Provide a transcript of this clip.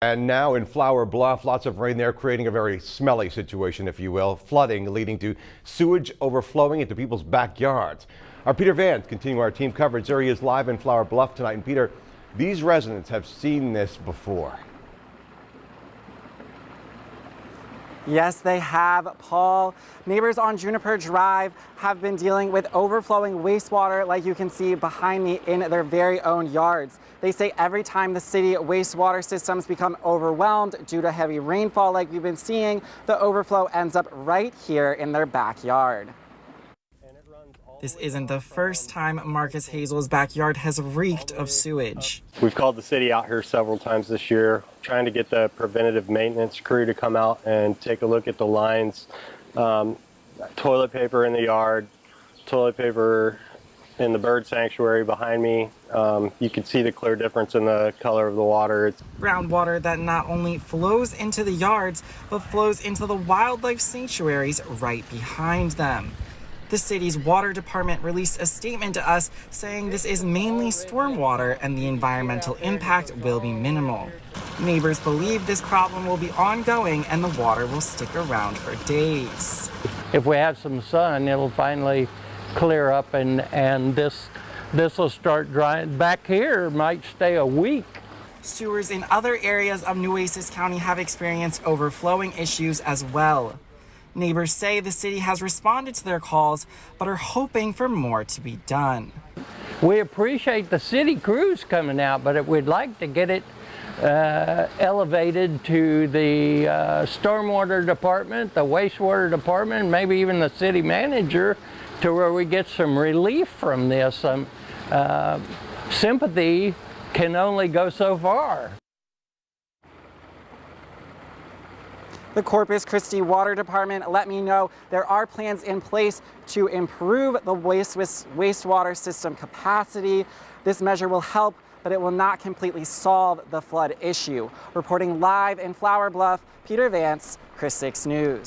And now in Flour Bluff, lots of rain there, creating a very smelly situation, if you will. Flooding leading to sewage overflowing into people's backyards. Our Peter Vance continuing our team coverage. There he is live in Flour Bluff tonight. And Peter, these residents have seen this before. Yes, they have, Paul. Neighbors on Juniper Drive have been dealing with overflowing wastewater, like you can see behind me, in their very own yards. They say every time the city wastewater systems become overwhelmed due to heavy rainfall like we've been seeing, the overflow ends up right here in their backyard. This isn't the first time Marcus Hazel's backyard has reeked of sewage. We've called the city out here several times this year, trying to get the preventative maintenance crew to come out and take a look at the lines. Toilet paper in the yard, toilet paper in the bird sanctuary behind me. You can see the clear difference in the color of the water. It's brown water that not only flows into the yards, but flows into the wildlife sanctuaries right behind them. The city's water department released a statement to us saying this is mainly stormwater and the environmental impact will be minimal. Neighbors believe this problem will be ongoing and the water will stick around for days. If we have some sun, it'll finally clear up and this will start drying. Back here might stay a week. Sewers in other areas of Nueces County have experienced overflowing issues as well. Neighbors say the city has responded to their calls, but are hoping for more to be done. We appreciate the city crews coming out, but we'd like to get it elevated to the stormwater department, the wastewater department, maybe even the city manager, to where we get some relief from this. Sympathy can only go so far. The Corpus Christi Water Department let me know there are plans in place to improve the wastewater system capacity. This measure will help, but it will not completely solve the flood issue. Reporting live in Flour Bluff, Peter Vance, Chris 6 News.